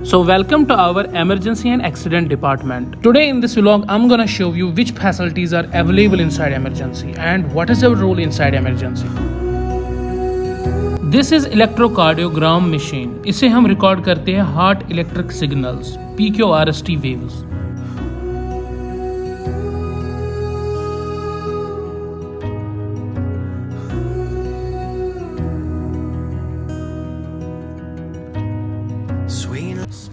So welcome to our emergency and accident department. Today in this vlog I'm gonna show you which facilities are available inside emergency and what is our role inside emergency. This is electrocardiogram machine. इसे हम record करते हैं heart electric signals PQRST waves.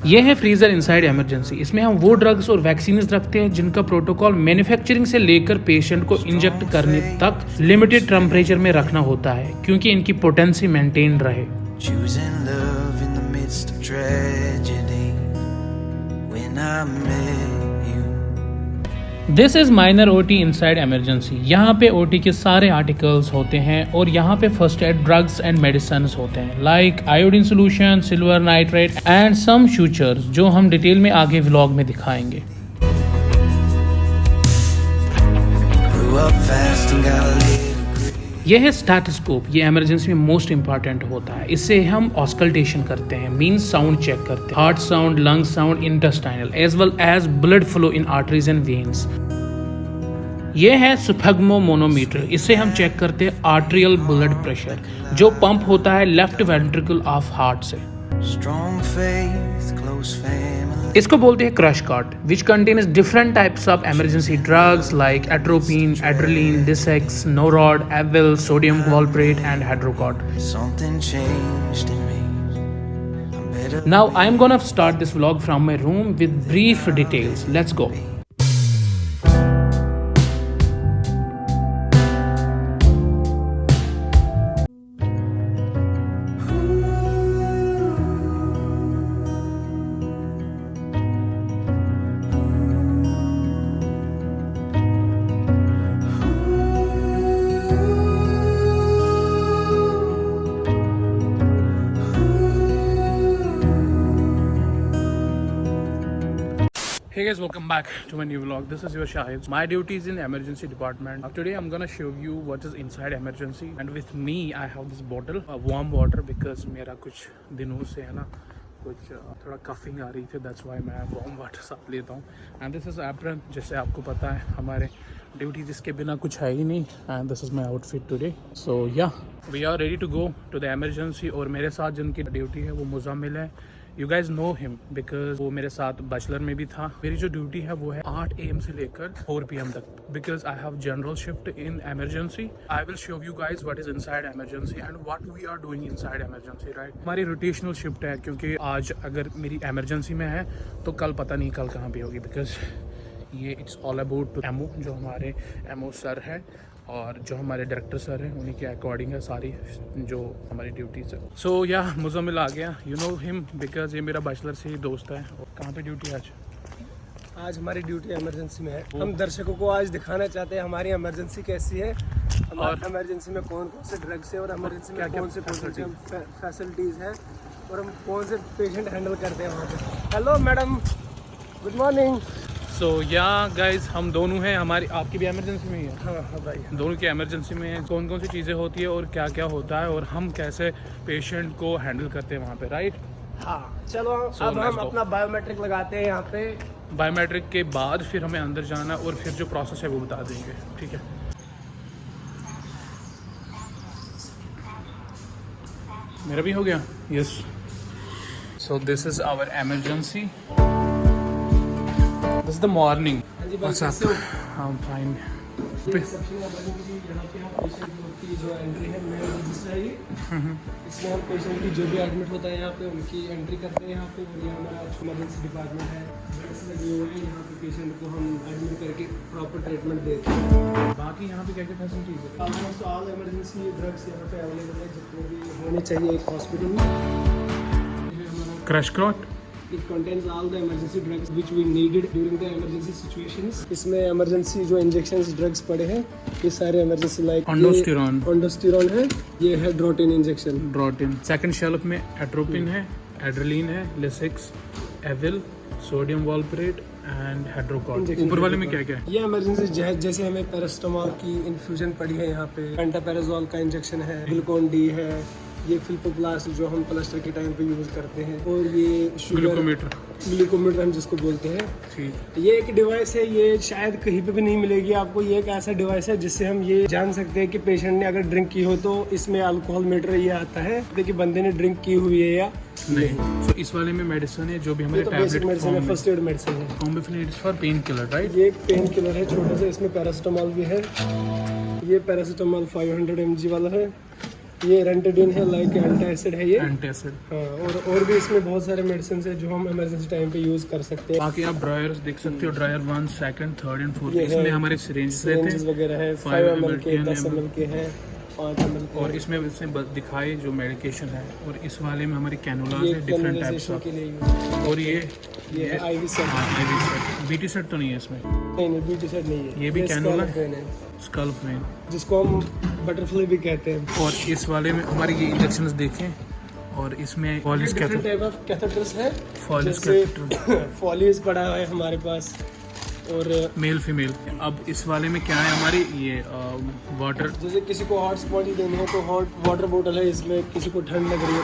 यह है freezer inside emergency. इसमें हम वो drugs और वैक्सीन्स रखते हैं जिनका प्रोटोकॉल मैन्युफैक्चरिंग से लेकर पेशेंट को इंजेक्ट करने तक लिमिटेड टेम्परेचर में रखना होता है क्योंकि इनकी पोटेंसी मेंटेन रहे। This is minor OT inside emergency. यहाँ पे ओटी के सारे आर्टिकल्स होते हैं और यहाँ पे first aid drugs and medicine होते हैं like iodine solution, silver nitrate and some sutures जो हम डिटेल में आगे व्लॉग में दिखाएंगे। यह है स्टेथोस्कोप। ये इमरजेंसी में मोस्ट इंपॉर्टेंट होता है। इससे हम ऑस्कल्टेशन करते हैं, मींस साउंड चेक करते हैं, heart sound, lung sound, intestinal as well as blood flow in arteries and veins. ये है स्फेग्मोमोनोमीटर। इससे हम चेक करते हैं आर्ट्रियल ब्लड प्रेशर जो पंप होता है लेफ्ट वेंट्रिकल ऑफ हार्ट से। इसको बोलते हैं crash cart which contains different types of emergency drugs like atropine, adrenaline, disex, norad, Avil, sodium valproate and hydrocort. Now I am gonna start this vlog from my room with brief details. Let's go. Hey guys, welcome back to my new vlog. This is your Shahid. My duty is in emergency department. Today I'm gonna show you what is inside emergency and with me I have this bottle of warm water because मेरा कुछ दिनों से है ना कुछ थोड़ा coughing आ रही थी, that's why मैं warm water साथ लेता हूँ। And this is apron, जैसे आपको पता है हमारे ड्यूटी जिसके बिना कुछ है ही नहीं। And this is my outfit today. So yeah, we are ready to go to the emergency। और मेरे साथ जिनकी ड्यूटी है वो मुज़म्मिल है। You guys know him because वो मेरे साथ बैचलर में भी था। मेरी जो ड्यूटी है वो है 8 AM से लेकर 4 PM तक because I have general shift in emergency. I will show you guys what is inside emergency and what we are doing inside emergency, right? हमारी रोटेशनल शिफ्ट है क्योंकि आज अगर मेरी इमरजेंसी में है तो कल पता नहीं कल कहाँ पे होगी because ये इट्स ऑल अबाउट एमओ। जो हमारे एमओ सर है और जो हमारे डायरेक्टर सर हैं उन्हीं के अकॉर्डिंग है सारी जो हमारी ड्यूटीज है। सो या मुज़म्मिल आ गया, यू नो हिम बिकॉज ये मेरा बैचलर से ही दोस्त है। और कहाँ पे ड्यूटी आज? आज हमारी ड्यूटी इमरजेंसी में है। हम दर्शकों को आज दिखाना चाहते हैं हमारी इमरजेंसी कैसी है और इमरजेंसी में कौन कौन से ड्रग्स है और इमरजेंसी में कौन से फैसिलिटीज़ हैं और हम कौन से पेशेंट हैंडल करते हैं वहाँ पे। Hello madam, good morning. So yeah guys हम दोनों हैं, हमारी आपकी भी इमरजेंसी में ही है। हाँ भाई, दोनों की इमरजेंसी में है। कौन कौन सी चीज़ें होती है और क्या क्या होता है और हम कैसे पेशेंट को हैंडल करते हैं वहाँ पे, राइट? हाँ चलो अब हम अपना बायोमेट्रिक लगाते हैं यहाँ पे। बायोमेट्रिक के बाद फिर हमें अंदर जाना और फिर जो प्रोसेस है वो बता देंगे, ठीक है? मेरा भी हो गया, yes. So this is our emergency. This is the morning. What's up? I'm fine. जो एंट्री है मेल रजिस्टर है इसमें हम पेशेंट की जो भी एडमिट होता है यहाँ पे उनकी एंट्री करते हैं यहाँ पे। और ये हमारा इमरजेंसी डिपार्टमेंट है, बेड्स लगे हुए हैं यहाँ पे। पेशेंट को हम एडमिट करके प्रॉपर ट्रीटमेंट देते हैं। बाकी यहाँ पे क्या क्या फैसिलिटीज़ है? ऑलमोस्ट ऑल इमरजेंसी ड्रग्स यहाँ पे अवेलेबल है जितने भी होने चाहिए एक हॉस्पिटल में। Crush cart It contains all the emergency drugs which we needed during the emergency situations. इसमें emergency जो injections drugs पड़े हैं ये सारे emergency like ondansetron है, ये है Drotin injection. Drotin second shelf में एट्रोपिन है, एड्रेलिन है, लिसिक्स, एविल, सोडियम वॉल्प्रेट एंड हाइड्रोकॉट। ऊपर वाले में क्या क्या है? ये इमरजेंसी जैसे हमें पैरास्टामोल की इन्फ्यूजन पड़ी है यहाँ पे, पेंटापेराजोल का इंजेक्शन है, ग्लूकोन डी है, ये फिल्पोप्लास्ट जो हम प्लास्टर के टाइम पे यूज़ करते हैं, और ये ग्लूकोमीटर हम जिसको बोलते हैं। ठीक। ये एक डिवाइस है, ये शायद कहीं पे भी नहीं मिलेगी आपको। ये एक ऐसा डिवाइस है जिससे हम ये जान सकते हैं कि पेशेंट ने अगर ड्रिंक की हो तो इसमें अल्कोहल मीटर ये आता है कि बंदे ने ड्रिंक की हुई है या नहीं। तो इस वाले में मेडिसिन है जो भी हमारे बेसिक मेडिसिन है, फर्स्ट एड मेडिसिन है। Combiflam it's for pain killer, right? ये एक पेन किलर है छोटा सा, इसमें पैरासीटामोल भी है। ये पैरासीटामोल 500 mg वाला है। ये रेंटाडिन है, लाइक एंटासिड है ये। एंटासिड। हाँ, और भी इसमें बहुत सारे मेडिसिन है जो हम इमरजेंसी टाइम पे यूज कर सकते हैं। बाकी आप ड्रायर्स देख सकते हो, ड्रायर 1, 2, 3 एंड 4। इसमें हमारे सिरिंजेस रहते हैं वगैरह है, 5 ml के, 10 ml के हैं, 5 ml के। और इसमें दिखाए जो मेडिकेशन है। और इस वाले में हमारी कैनुलास है डिफरेंट टाइप्स ऑफ। और ये है IV set. IV set. BT set तो नहीं है इसमें? नहीं, बीटी सेट नहीं है। ये भी कैनुला है, स्कल्प वेन, जिसको हम बटरफ्लाई भी कहते हैं। और इस वाले में हमारे ये इंजेक्शंस देखें, और इसमें Foley different type of catheters है। फॉलिस कैथेटर, फॉलिस पड़ा हुआ है हमारे पास, और मेल फीमेल। अब इस वाले में क्या है हमारी ये वाटर, जैसे किसी को हॉट स्पॉट देनी है तो हॉट वाटर बोतल है इसमें। किसी को ठंड लग रही है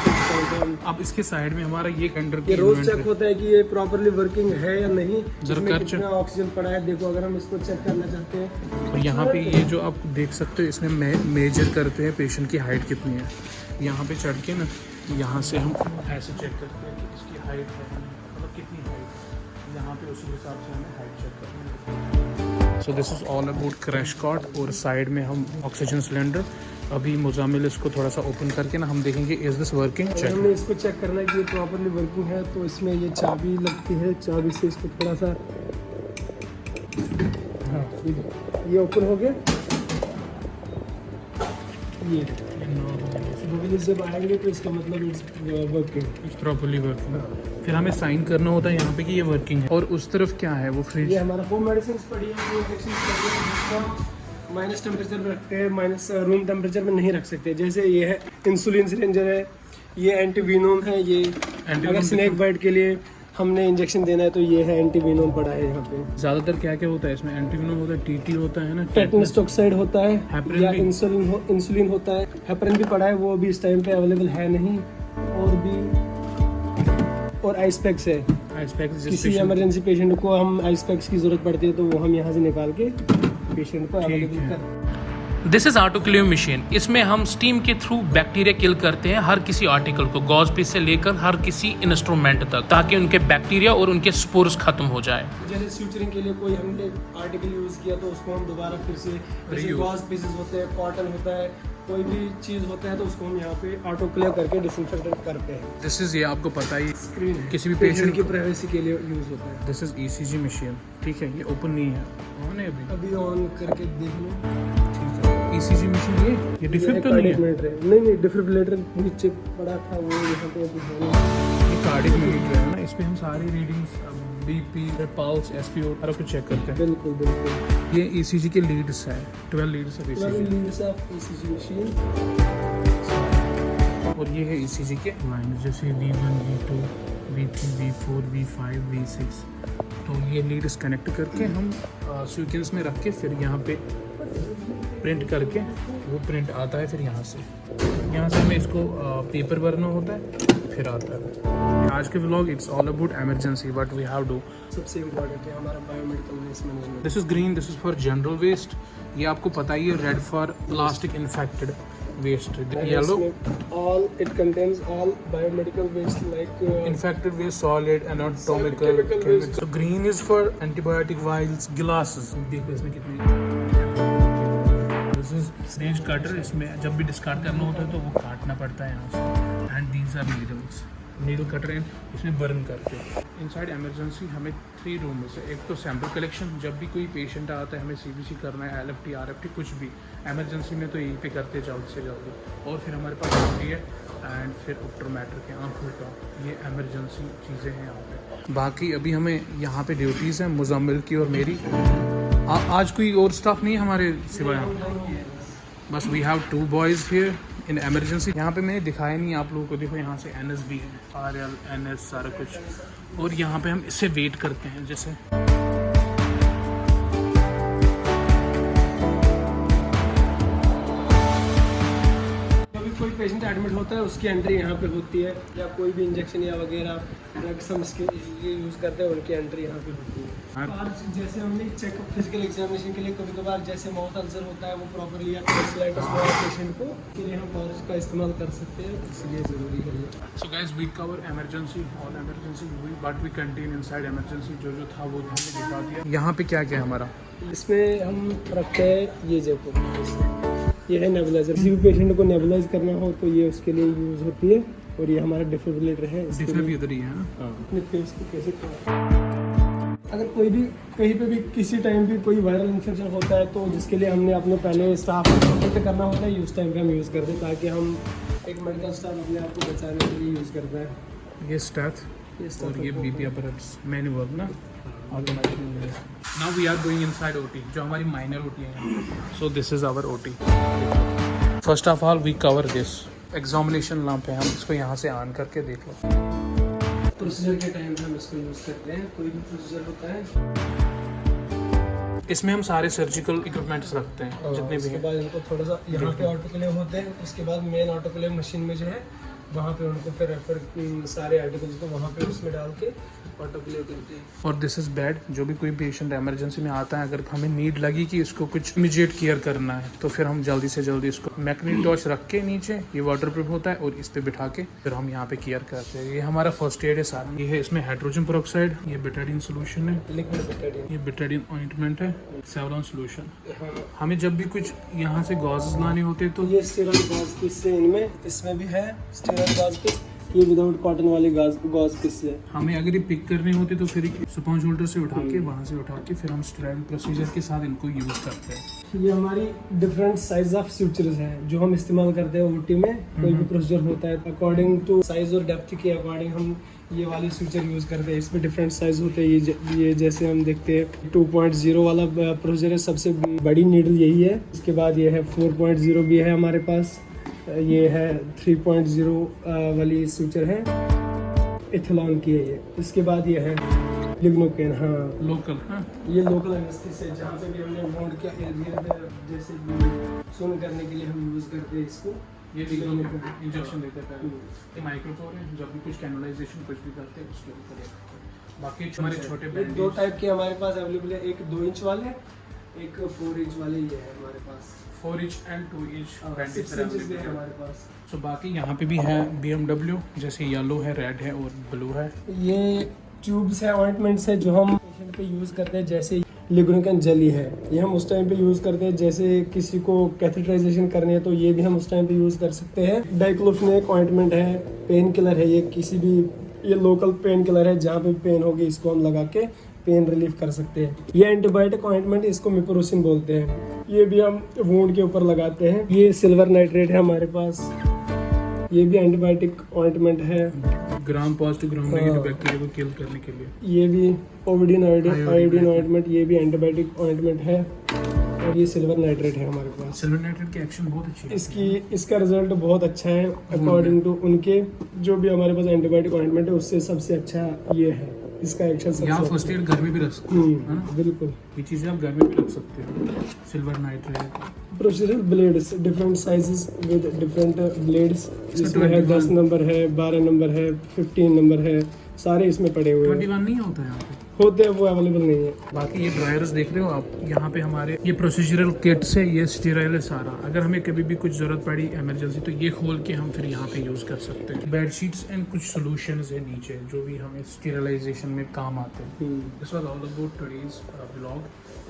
तो अब इसके साइड में हमारा ये कंडर ये रोज चेक होता है कि ये प्रॉपर्ली वर्किंग है या नहीं, जरा कितना ऑक्सीजन पड़ा है। देखो, अगर हम इसको चेक करना चाहते हैं, और यहाँ पे ये जो आप देख सकते हो इसमें मेजर करते हैं पेशेंट की हाइट कितनी है। यहाँ पे चढ़ के ना, यहाँ से हम ऐसे चेक करते हैं कि इसकी हाइट है मतलब कितनी हाइट, यहाँ पे उसी हिसाब से हमें हाइट चेक करनी है। So this is all about crash cot. और साइड में हम ऑक्सीजन सिलेंडर, अभी मुजामिल इसको थोड़ा सा ओपन करके ना हम देखेंगे इज दिस वर्किंग। चेक, हमने इसको चेक करना है कि ये प्रॉपर्ली वर्किंग है। तो इसमें ये चाबी लगती है, चाबी से इसको थोड़ा सा, हाँ ये ओपन हो गया। ये बबल्स जब आएंगे तो इसका मतलब it's working, it's properly working. फिर हमें साइन करना होता है यहाँ पे कि ये वर्किंग है। और उस तरफ क्या है वो फ्रिज, ये हमारा होम मेडिसिन पड़ी है, वो इंजेक्शन पड़ी है जिसको माइनस टेम्परेचर में रखते हैं, माइनस रूम टेम्परेचर में नहीं रख सकते। जैसे ये है इंसुलिन सिलेंजर है, ये एंटीवीनोम है। ये अगर स्नेक बाइट के लिए हमने इंजेक्शन देना है तो ये है एंटीवीनोम पड़ा है यहाँ पे। ज़्यादातर क्या क्या होता है इसमें? एंटीवीनोम होता है, टीटी होता है ना, टेटनस टॉक्साइड होता है, हेपरिन या भी? इंसुलिन होता है। हेपरिन भी पड़ा है, वो अभी इस टाइम पे अवेलेबल है नहीं। और आइस पैक्स है, किसी इमरजेंसी पेशेंट को हम आइस पैक्स की जरूरत पड़ती है तो वो हम यहाँ से निकाल के पेशेंट को अवेलेबल कर। This is autoclave machine. इसमें हम स्टीम के थ्रू बैक्टीरिया किल करते हैं हर किसी आर्टिकल को, गॉज पीस से लेकर हर किसी इंस्ट्रूमेंट तक, ताकि उनके बैक्टीरिया और उनके स्पोर्स खत्म हो जाए। जैसे स्यूचरिंग के लिए कोई हमने आर्टिकल यूज किया तो उसको हम दोबारा फिर से, जैसे गॉज पीसेस होते हैं, कॉटन होता है, कोई भी चीज होता है तो उसको हम यहाँ पे ऑटोक्लेव करके डिसइंफेक्टेंट करते हैं। दिस इज, ये आपको पता ही, स्क्रीन है, किसी भी पेशेंट की प्राइवेसी के लिए यूज होता है। दिस इज ईसीजी मशीन, ठीक है। ये ओपन नहीं है, ऑन है अभी ऑन करके देख लो। ईसीजी मशीन ये डिफिब्रिलेटर तो नहीं है? नहीं, डिफिब्रिलेटर नीचे पड़ा था, वो यहाँ पे अभी है नहीं। ये कार्डिक मीटर है ना, इस पे हम सारी रीडिंग्स, बीपी, पल्स, एसपीओ हर कुछ चेक करते हैं। बिल्कुल। ये ईसीजी के लीड्स हैं, 12 लीड्स ऑफ ईसीजी मशीन। और ये है ईसीजी के लाइन, जैसे V1, V2, V3, V4, V5, V6। तो ये लीड्स कनेक्ट करके हम सीक्वेंस में रख के फिर यहाँ पे प्रिंट करके वो प्रिंट आता है। फिर यहाँ से हमें इसको पेपर भरना होता है, फिर आता है। आज के vlog it's all about emergency, what we have do. सबसे इम्पोर्टेंट है हमारा biomedical waste management. This is green, this is for general waste. ये आपको पता ही है, red for plastic infected waste, yellow all it contains all biomedical waste like infected waste, solid, anatomical, chemical waste. So green is for antibiotic vials, glasses। देखो इसमें कितनी। This is stage cutter, इसमें जब भी डिस्कार्ड करना होता है तो वो काटना पड़ता है यहाँ से। And these are needles, needle cutter, and इसमें बर्न करके। इनसाइड इमरजेंसी हमें 3 रूम्स है। एक तो सैम्पल कलेक्शन, जब भी कोई पेशेंट आता है हमें सीबीसी करना है, एलएफटी, आरएफटी, कुछ भी इमरजेंसी में तो यहीं पे करते जल्द से जल्दी। और फिर हमारे पास OT है, एंड फिर ऑप्टोमेट्रिक के आँखों का, ये इमरजेंसी चीज़ें हैं यहाँ पे। बाकी अभी हमें यहाँ पे ड्यूटीज़ हैं मुजम्मिल की और मेरी। आज कोई और स्टाफ नहीं है हमारे सिवाय, बस we have 2 boys here in emergency. यहाँ पे मैंने दिखाया नहीं आप लोगों को, देखो यहाँ से NS भी है, RL, NS सारा कुछ। और यहाँ पे हम इससे वेट करते हैं। जैसे कोई पेशेंट पेशेंट एडमिट होता है उसकी एंट्री यहाँ पे होती है, या कोई भी इंजेक्शन या वगैरह ड्रग्स हम इसके ये यूज़ करते हैं उनकी एंट्री यहाँ पे होती है। आज जैसे हमने चेकअप फिजिकल एग्जामिनेशन के लिए कभी कभार जैसे माउथ अल्सर होता है वो प्रॉपरली या टॉन्सिलाइटिस हुआ है पेशेंट को, के लिए हम टॉर्च का इस्तेमाल कर सकते हैं, इसलिए ज़रूरी है ये। So guys, we cover emergency, all emergency, but we contain inside emergency जो था वो हमने दिखा दिया। यहाँ पे क्या क्या है हमारा? इसमें हम रखते हैं ये देखो, ये है नेबुलाइजर। किसी भी पेशेंट को नेबुलाइज करना हो तो ये उसके लिए यूज़ होती है, और ये हमारा डिफिब्रिलेटर है। डिफिब्रिलेटर ही है हाँ, अपने फेस को कैसे अगर कोई भी कहीं पे भी किसी टाइम भी कोई वायरल इन्फेक्शन होता है तो जिसके लिए हमने अपने पहले स्टाफ को प्रोटेक्ट करना होता है, उस टाइम पे हम यूज़ करते हैं, ताकि हम एक मेडिकल स्टाफ अपने आप को बचाने के लिए यूज़ करता है। ये स्टैथ और ये बीपी अपरेट्स मैनुअल ना automatic. Now we are going inside OT, जो हमारी माइनर ओटी है। So this is our OT. First of all we cover this examination lamp है, हम इसको यहाँ से ऑन करके देख लो। प्रोसीजर के टाइम हम इसको यूज़ करते हैं, कोई भी प्रोसीजर होता है इसमें हम सारे सर्जिकल इक्विपमेंट्स रखते हैं जितने भी उसके हैं। बाद इनको थोड़ा सा यहाँ पे ऑटोक्लेव होते हैं, उसके बाद मेन ऑटोक्लेव मशीन में जो है वहाँ पे उनको फिर रेफर सारे आर्टिकल्स को वहाँ पे उसमें डाल के ऑटोक्लेव करते हैं। और दिस इज़ बेड, जो भी कोई पेशेंट इमरजेंसी में आता है, अगर हमें नीड लगी कि इसको कुछ इमीडिएट केयर करना है तो फिर हम जल्दी से जल्दी इसको मैग्नेटिक टॉर्च रख के नीचे, ये वाटर प्रूफ होता है, और इस पे बिठा के फिर हम यहाँ पे केयर करते हैं। ये हमारा फर्स्ट एड है सारा। ये है, इसमें हाइड्रोजन पेरोक्साइड, ये बेटाडीन सोल्यूशन है, लिक्विड बेटाडीन, ये बेटाडीन ऑइंटमेंट है, सेवरॉन सोल्यूशन। हमें जब भी कुछ यहाँ से गॉजेस लाने होते हैं तो ये स्टेरॉइड गॉज पीस है, इनमें इसमें भी है स्टेरॉइड गॉज पीस, ये विदाउट कॉटन वाली गॉज पीस है। हमें अगर ये पिक करनी होती तो फिर स्पॉन्ज होल्डर से उठा के वहाँ से उठा के फिर हम स्टेराइल प्रोसीजर के साथ इनको यूज़ करते हैं। ये हमारी डिफरेंट साइज ऑफ सूचर्स हैं जो हम इस्तेमाल करते हैं ओटी में। कोई भी प्रोसीजर होता है अकॉर्डिंग टू साइज और डेप्थ के अकॉर्डिंग हम ये वाली सूचर यूज़ करते हैं। इसमें डिफरेंट साइज होते हैं। ये जैसे हम देखते हैं 2.0 वाला प्रोसीजर है, सबसे बड़ी नीडल यही है। इसके बाद ये है 4.0 भी है हमारे पास, ये है 3.0 वाली सूचर है, इथेलॉन की है ये। इसके बाद ये है लिग्नोकेन, हाँ लोकल, हाँ ये लोकल एनेस्थीसिया, जहाँ पे भी हमने वुंड के एरिया पे जैसे सुन करने के लिए हम यूज़ करते हैं इसको। ये इंजेक्शन देते हैं। ये माइक्रोपोर है, जब भी कुछ कैनुलाइजेशन कुछ भी करते हैं उसके ऊपर। बाकी हमारे छोटे बैंडेज 2 टाइप के हमारे पास अवेलेबल है, एक 2 इंच वाले, एक 4 इंच वाले, ये है हमारे पास 4 इंच एंड 2 इंच बैंडेज है हमारे पास। सो बाकी यहाँ पे भी है BMW, जैसे येलो है, रेड है और ब्लू है। ये ट्यूब्स है, ऑइंटमेंट्स है जो हम पेशेंट पे यूज़ करते हैं। जैसे लिग्नोकेन जेली है, ये हम उस टाइम पे यूज़ करते हैं जैसे किसी को कैथेटराइजेशन करनी है तो ये भी हम उस टाइम पे यूज़ कर सकते हैं। डाइक्लोफिनेक ऑइंटमेंट है, पेन किलर है, ये किसी भी ये लोकल पेन किलर है, जहाँ पे पेन होगी इसको हम लगा के पेन रिलीफ कर सकते हैं। ये एंटीबायोटिक ऑइंटमेंट, इसको मिप्रोसिन बोलते हैं, ये भी हम वुंड के ऊपर लगाते हैं। ये सिल्वर नाइट्रेट है हमारे पास, ये भी एंटीबायोटिक ऑइंटमेंट है, gram positive gram negative bacteria को किल करने के लिए। ये भी ओविडिन आयोडीन ऑइंटमेंट, ये भी एंटीबायोटिक ऑइंटमेंट है, और ये सिल्वर नाइट्रेट है हमारे पास। सिल्वर नाइट्रेट की एक्शन बहुत अच्छी है, इसका रिजल्ट बहुत अच्छा है अकॉर्डिंग टू उनके जो भी हमारे पास एंटीबायोटिक ऑइंटमेंट है उससे सबसे अच्छा ये है, इसका एक्शन सबसे यहाँ फर्स्ट एड घर में भी रख सकते हैं। बिल्कुल, ये चीज़ें आप घर में भी रख सकते हो। Silver nitrate, procedure blades, different sizes with different blades, जिसमें है 10 नंबर है, 12 नंबर है, 15 नंबर है, सारे इसमें पड़े हुए हैं। 21 नहीं होता यहाँ पे, होते हैं वो अवेलेबल नहीं है। बाकी ये ड्रायर्स देख रहे हो आप, यहाँ पे हमारे ये प्रोसीजरल किट्स है, ये स्टीराइल है सारा। अगर हमें कभी भी कुछ ज़रूरत पड़ी इमरजेंसी तो ये खोल के हम फिर यहाँ पे यूज़ कर सकते हैं। बेडशीट्स एंड कुछ सॉल्यूशंस है नीचे जो भी हमें स्टीरलाइजेशन में काम आते हैं। This was all about today's vlog,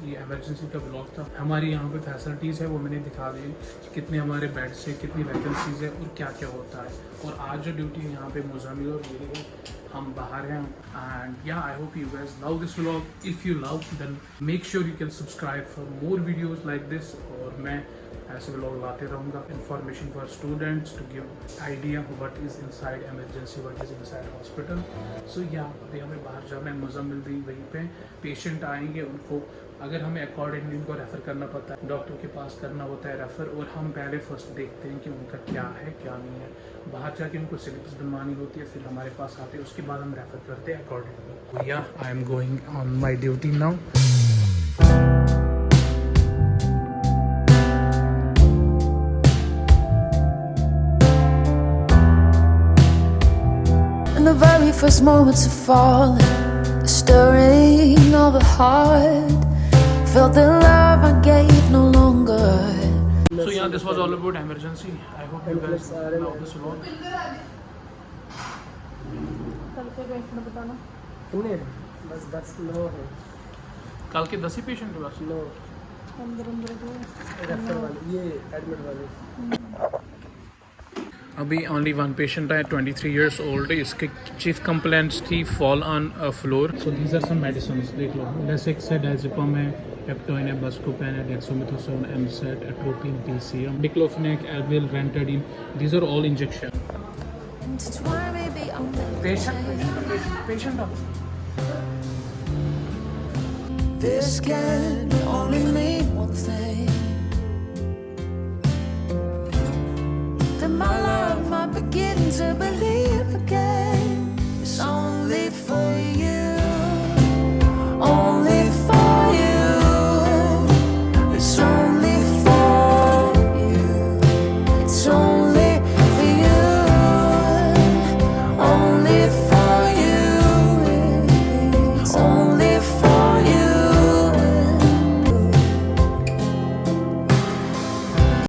ये इमरजेंसी का ब्लॉग था। हमारी यहाँ पे फैसिलिटीज़ है वो मैंने दिखा दी, कितने हमारे बेड्स है, कितनी वैकेंसीज है और क्या क्या होता है। और आज जो ड्यूटी है यहाँ पे मुजामिल और मेरी है, हम बाहर हैं। And yeah I hope you guys love this vlog. If you love then make sure you can subscribe for more videos like this. और मैं ऐसे व्लॉग लाते रहूँगा, information for students to give idea what is inside emergency, what is inside hospital. So yeah अभी हमें बाहर जाना है, मुजामिल भी वहीं पे, पेशेंट आएंगे उनको अगर हमें अकॉर्डिंगली उनको रेफ़र करना पड़ता है, डॉक्टर के पास करना होता है रेफ़र, और हम पहले फर्स्ट देखते हैं कि उनका क्या है क्या नहीं है। बाहर जाके उनको स्लिप्स बनवानी होती है, फिर हमारे पास आते हैं, उसके बाद हम रेफ़र करते हैं अकॉर्डिंगली। या I am going on my duty now. first moments of falling, the stirring of the heart. Felt the love I gave no longer. So yeah, this was all about emergency. I hope you guys love this vlog. कितने हैं? बस 10 9 है। कल के 10 ही patient के पास 9 refer वाले, ये admit वाले। अभी only one patient है 23 years old. इसके chief complaints थी fall on a floor. So these are some medicines. देख लो, Lasix है, diazepam है, Peptoin है, Buscopan है, Dexamethasone, MSAT, Atropine, PCM, Diclofenac, Advil, Ranitidine. These are all injection. Patient. This can only mean one thing, that my love might begin to believe again.